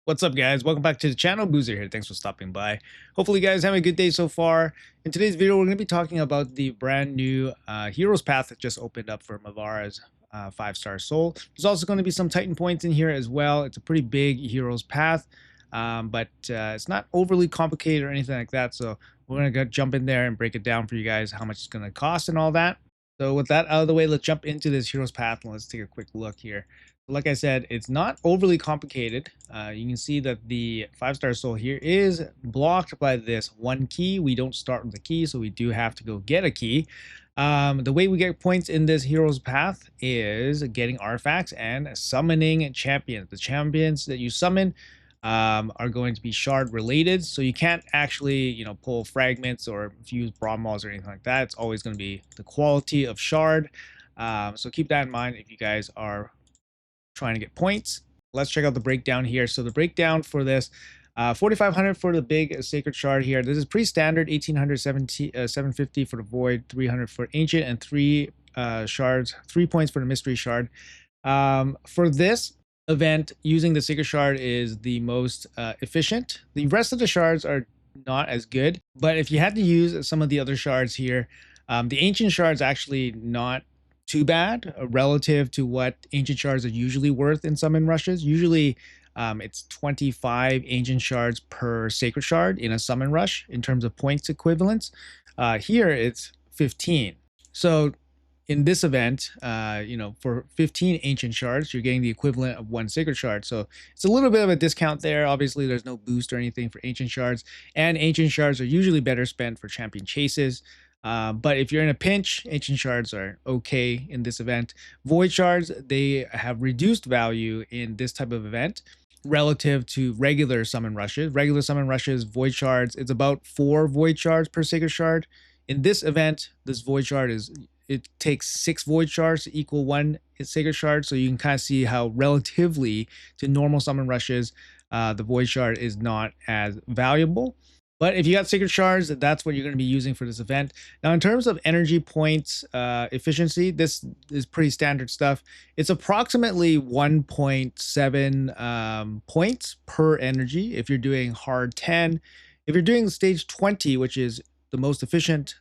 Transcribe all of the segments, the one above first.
What's up, guys? Welcome back to the channel. Boozer here. Thanks for stopping by. Hopefully you guys have a good day so far. In today's video, we're going to be talking about the brand new Heroes Path that just opened up for Mavara's 5-star soul. There's also going to be some Titan points in here as well. It's a pretty big Heroes Path, but it's not overly complicated or anything like that. So we're going to jump in there and break it down for you guys, how much it's going to cost and all that. So with that out of the way, let's jump into this Heroes Path and let's take a quick look here. Like I said, it's not overly complicated. You can see that the 5-star soul here is blocked by this one key. We don't start with the key, so we do have to go get a key. The way we get points in this hero's path is getting artifacts and summoning champions. The champions that you summon are going to be shard related, so you can't actually pull fragments or fuse brawn balls or anything like that. It's always going to be the quality of shard. So keep that in mind if you guys are trying to get points. Let's check out the breakdown here. So the breakdown for this, 4,500 for the big sacred shard here. This is pretty standard. 1,800, 750 for the void, 300 for ancient, and 3 shards, 3 points for the mystery shard. For this event, using the sacred shard is the most efficient. The rest of the shards are not as good, but if you had to use some of the other shards here, the ancient shard's actually not too bad relative to what ancient shards are usually worth in summon rushes. Usually it's 25 ancient shards per sacred shard in a summon rush in terms of points equivalents. Here it's 15. So in this event, for 15 ancient shards, you're getting the equivalent of 1 sacred shard. So it's a little bit of a discount there. Obviously, there's no boost or anything for ancient shards, and ancient shards are usually better spent for champion chases. But if you're in a pinch, ancient shards are okay in this event. Void shards, they have reduced value in this type of event relative to regular summon rushes. Regular summon rushes, void shards, it's about 4 void shards per sacred shard. In this event, this void shard it takes 6 void shards to equal 1 sacred shard. So you can kind of see how relatively to normal summon rushes, the void shard is not as valuable. But if you got sacred shards, that's what you're going to be using for this event. Now, in terms of energy points efficiency, this is pretty standard stuff. It's approximately 1.7 points per energy if you're doing hard 10. If you're doing stage 20, which is the most efficient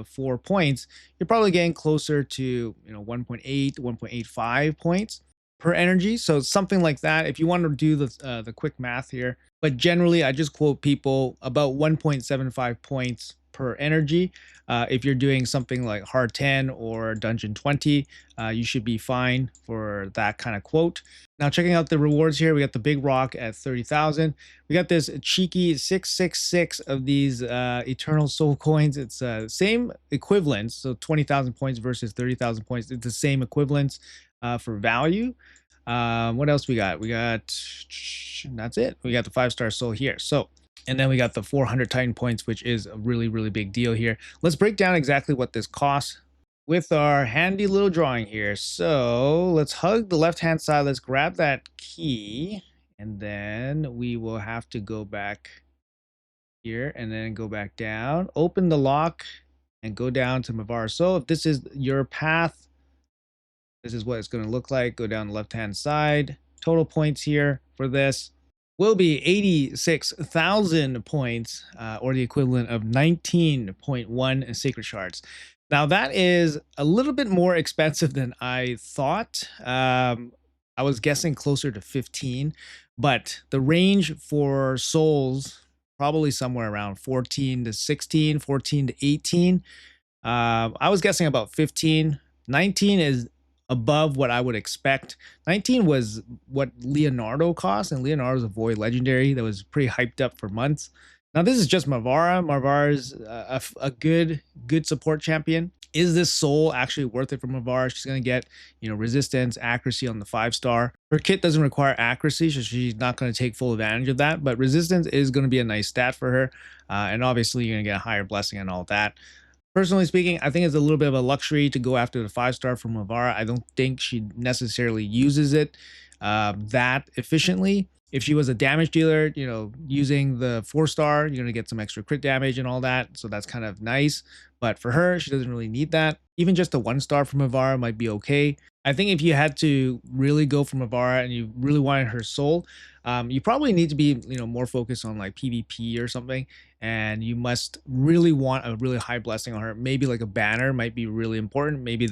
for points, you're probably getting closer to 1.8, 1.85 points per energy. So something like that. If you want to do the quick math here, but generally I just quote people about 1.75 points per energy. If you're doing something like hard 10 or dungeon 20, you should be fine for that kind of quote. Now, checking out the rewards here, we got the big rock at 30,000. We got this cheeky 666 of these eternal soul coins. It's same equivalence, so 20,000 points versus 30,000 points. It's the same equivalence for value. What else we got? That's it. We got the 5-star soul here. So, and then we got the 400 Titan points, which is a really, really big deal here. Let's break down exactly what this costs with our handy little drawing here. So let's hug the left-hand side. Let's grab that key, and then we will have to go back here and then go back down, open the lock, and go down to Mavara. So if this is your path, this is what it's going to look like. Go down the left-hand side. Total points here for this will be 86,000 points, or the equivalent of 19.1 sacred shards. Now, that is a little bit more expensive than I thought. I was guessing closer to 15, but the range for souls, probably somewhere around 14 to 16, 14 to 18. I was guessing about 15. 19 is above what I would expect. 19 was what Leonardo cost, and Leonardo's a void legendary that was pretty hyped up for months. Now, this is just Mavara. Mavara's a good support champion. Is this soul actually worth it for Mavara? She's going to get, resistance, accuracy on the 5-star. Her kit doesn't require accuracy, so she's not going to take full advantage of that, but resistance is going to be a nice stat for her. And obviously, you're going to get a higher blessing and all that. Personally speaking, I think it's a little bit of a luxury to go after the 5-star from Mavara. I don't think she necessarily uses it that efficiently. If she was a damage dealer, using the 4-star, you're going to get some extra crit damage and all that. So that's kind of nice. But for her, she doesn't really need that. Even just a 1-star from Mavara might be okay. I think if you had to really go for Mavara and you really wanted her soul, you probably need to be, more focused on like PvP or something. And you must really want a really high blessing on her. Maybe like a banner might be really important. Maybe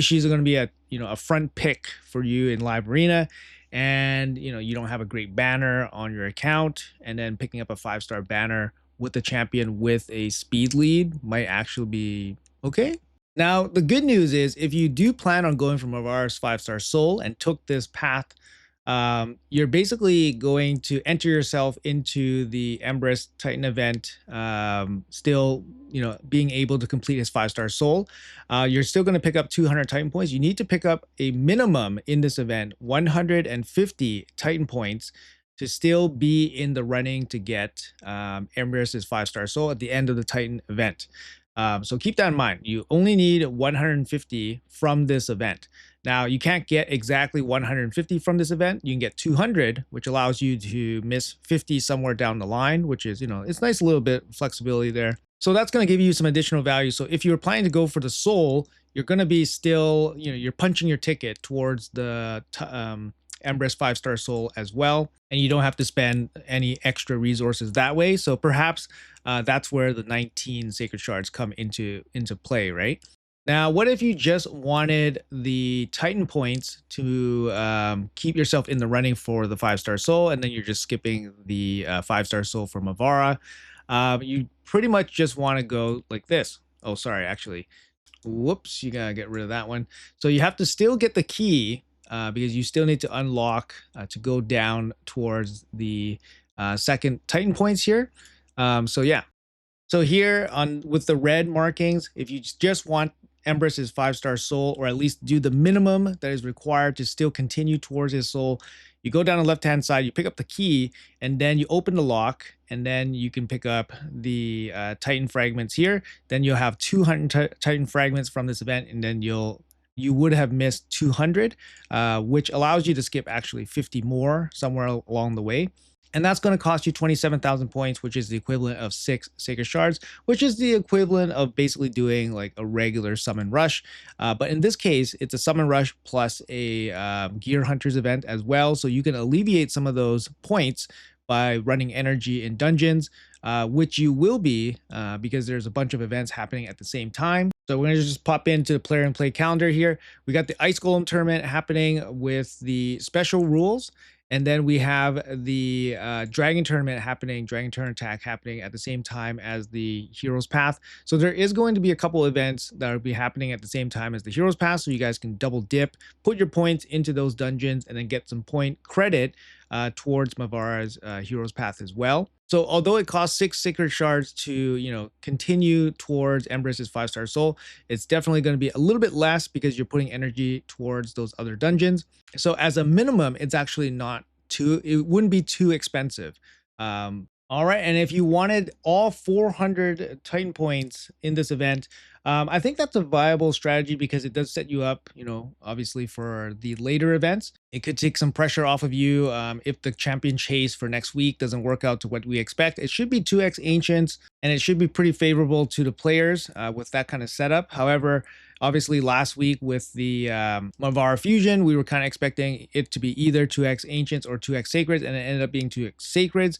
she's going to be a front pick for you in live arena. And you don't have a great banner on your account, and then picking up a 5-star banner with the champion with a speed lead might actually be okay. Now, the good news is if you do plan on going for Mavara's 5-star soul and took this path, you're basically going to enter yourself into the Embrys Titan event, still, being able to complete his 5-star soul. You're still going to pick up 200 Titan points. You need to pick up a minimum in this event, 150 Titan points to still be in the running to get Embrys' 5-star soul at the end of the Titan event. So keep that in mind. You only need 150 from this event. Now, you can't get exactly 150 from this event. You can get 200, which allows you to miss 50 somewhere down the line, which is, it's nice, a little bit flexibility there. So that's going to give you some additional value. So if you're planning to go for the soul, you're going to be still, you're punching your ticket towards the Embrys 5-star soul as well, and you don't have to spend any extra resources that way. So perhaps that's where the 19 sacred shards come into play, right? Now, what if you just wanted the Titan points to keep yourself in the running for the 5-star soul, and then you're just skipping the 5-star soul for Mavara? You pretty much just want to go like this. Oh, sorry, actually. Whoops, you gotta get rid of that one. So you have to still get the key because you still need to unlock to go down towards the second Titan points here. So yeah, so here on with the red markings, if you just want Embrys' 5-star soul, or at least do the minimum that is required to still continue towards his soul, you go down the left-hand side, you pick up the key, and then you open the lock, and then you can pick up the Titan fragments here. Then you'll have 200 Titan fragments from this event, and then you would have missed 200, which allows you to skip actually 50 more somewhere along the way. And that's going to cost you 27,000 points, which is the equivalent of 6 Sacred Shards, which is the equivalent of basically doing like a regular Summon Rush. But in this case, it's a Summon Rush plus a Gear Hunters event as well. So you can alleviate some of those points by running energy in dungeons, which you will be because there's a bunch of events happening at the same time. So we're going to just pop into the player and play calendar here. We got the Ice Golem tournament happening with the special rules. And then we have the Dragon Tournament happening, Dragon Turn Attack happening at the same time as the Hero's Path. So there is going to be a couple events that will be happening at the same time as the Hero's Path, so you guys can double dip, put your points into those dungeons, and then get some point credit towards Mavara's Hero's Path as well. So although it costs 6 Sacred Shards to, continue towards Embrys' 5-star soul, it's definitely going to be a little bit less because you're putting energy towards those other dungeons. So as a minimum, it's actually not it wouldn't be too expensive. All right, and if you wanted all 400 Titan points in this event, I think that's a viable strategy because it does set you up, obviously for the later events. It could take some pressure off of you if the champion chase for next week doesn't work out to what we expect. It should be 2x Ancients, and it should be pretty favorable to the players with that kind of setup. However, obviously last week with the Mavara Fusion, we were kind of expecting it to be either 2x Ancients or 2x Sacreds, and it ended up being 2x Sacreds,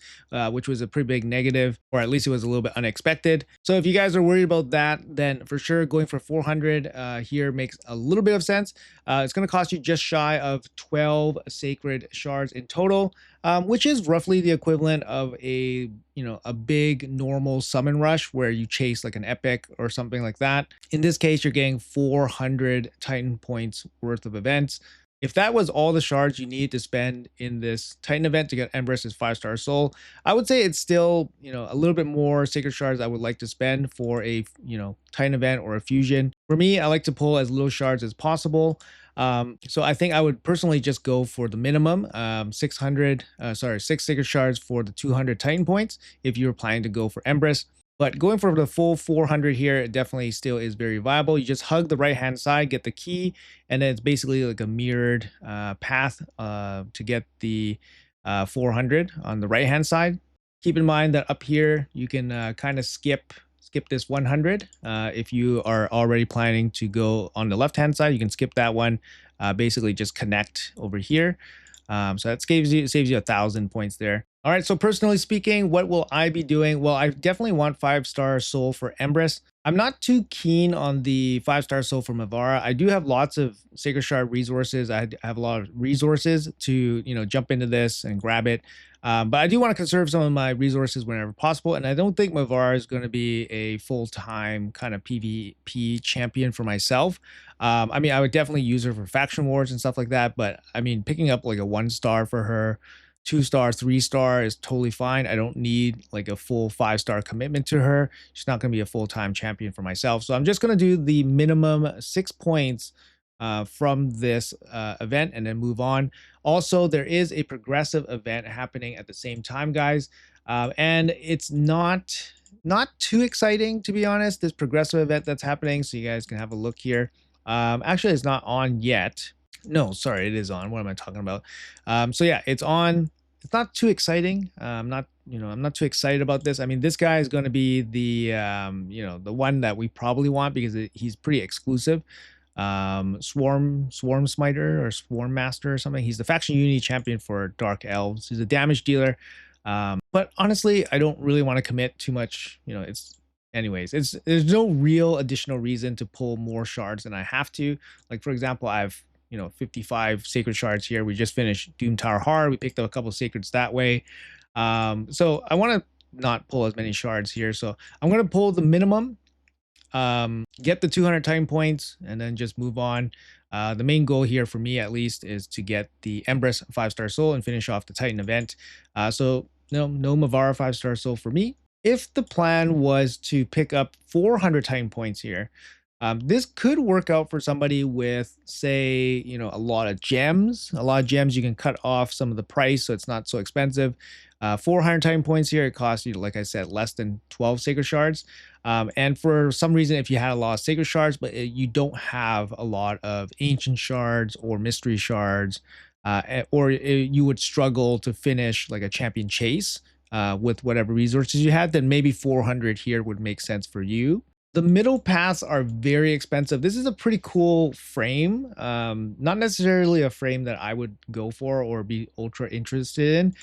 which was a pretty big negative, or at least it was a little bit unexpected. So if you guys are worried about that, then for sure going for 400 here makes a little bit of sense. It's going to cost you just shy of 12 Sacred Shards in total, which is roughly the equivalent of a big normal summon rush where you chase like an epic or something like that. In this case, you're getting 400 Titan points worth of events. If that was all the shards you need to spend in this Titan event to get Embrys' 5-star soul, I would say it's still, a little bit more Sacred Shards I would like to spend for a, Titan event or a fusion. For me, I like to pull as little shards as possible. So I think I would personally just go for the minimum 6 Sacred Shards for the 200 Titan points if you're planning to go for Embrys. But going for the full 400 here, it definitely still is very viable. You just hug the right-hand side, get the key, and then it's basically like a mirrored path to get the 400 on the right-hand side. Keep in mind that up here, you can kind of skip skip this 100. If you are already planning to go on the left-hand side, you can skip that one. Basically, just connect over here. So that saves you 1,000 points there. All right, so personally speaking, what will I be doing? Well, I definitely want 5-star soul for Embrys. I'm not too keen on the 5-star soul for Mavara. I do have lots of Sacred Shard resources. I have a lot of resources to, jump into this and grab it. But I do want to conserve some of my resources whenever possible. And I don't think Mavara is going to be a full-time kind of PvP champion for myself. I mean, I would definitely use her for faction wars and stuff like that. But I mean, picking up like a 1-star for her, 2-star, 3-star is totally fine. I don't need like a full 5-star commitment to her. She's not going to be a full-time champion for myself. So I'm just going to do the minimum 6 points from this event and then move on. Also, there is a progressive event happening at the same time, guys. And it's not too exciting, to be honest, this progressive event that's happening. So you guys can have a look here. Actually, it's not on yet. No, sorry, it is on. What am I talking about? So yeah, it's on. It's not too exciting. I'm not too excited about this. I mean, this guy is going to be the, the one that we probably want because he's pretty exclusive. Swarm Smiter or Swarm Master or something. He's the faction unity champion for Dark Elves. He's a damage dealer. But honestly, I don't really want to commit too much. There's no real additional reason to pull more shards than I have to. Like, for example, I have 55 sacred shards here. We just finished Doom Tower Hard. We picked up a couple of sacreds that way. So I want to not pull as many shards here. So I'm going to pull the minimum, get the 200 Titan points, and then just move on. The main goal here for me, at least, is to get the Embrys 5-star soul and finish off the Titan event. So no Mavara 5-star soul for me. If the plan was to pick up 400 Titan points here, this could work out for somebody with, say, a lot of gems. A lot of gems, you can cut off some of the price, so it's not so expensive. 400 Titan points here, it costs you, like I said, less than 12 Sacred Shards. And for some reason, if you had a lot of Sacred Shards, but you don't have a lot of Ancient Shards or Mystery Shards, or you would struggle to finish like a champion chase with whatever resources you had, then maybe 400 here would make sense for you. The middle paths are very expensive. This is a pretty cool frame. Not necessarily a frame that I would go for or be ultra interested in.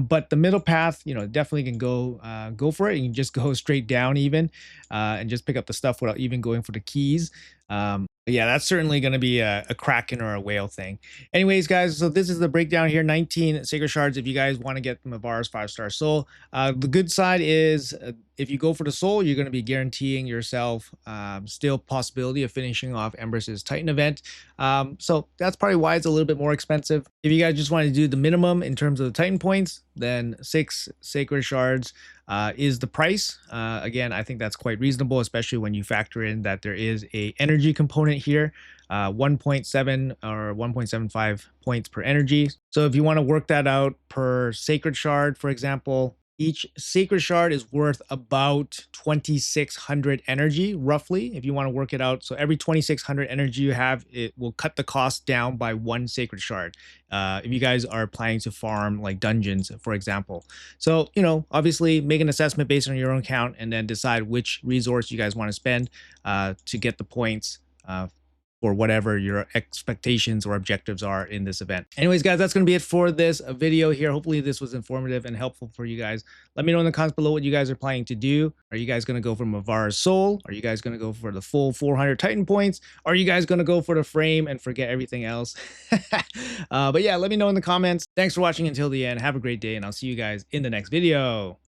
But the middle path, definitely can go for it. You can just go straight down even and just pick up the stuff without even going for the keys. Yeah, that's certainly going to be a Kraken or a whale thing. Anyways, guys, so this is the breakdown here. 19 Sacred Shards if you guys want to get Mavara's 5-star soul. The good side is if you go for the soul, you're going to be guaranteeing yourself still possibility of finishing off Embrys' Titan event. So that's probably why it's a little bit more expensive. If you guys just want to do the minimum in terms of the Titan points, then 6 Sacred Shards is the price. Again, I think that's quite reasonable, especially when you factor in that there is a energy component here, 1.7 or 1.75 points per energy. So if you want to work that out per sacred shard, for example, each sacred shard is worth about 2,600 energy, roughly, if you want to work it out. So every 2,600 energy you have, it will cut the cost down by 1 sacred shard. If you guys are planning to farm like dungeons, for example. So, obviously make an assessment based on your own count and then decide which resource you guys want to spend to get the points for whatever your expectations or objectives are in this event. Anyways, guys, that's going to be it for this video here. Hopefully this was informative and helpful for you guys. Let me know in the comments below what you guys are planning to do. Are you guys going to go for Mavara's soul? Are you guys going to go for the full 400 Titan points? Are you guys going to go for the frame and forget everything else? But yeah, let me know in the comments. Thanks for watching until the end. Have a great day, and I'll see you guys in the next video.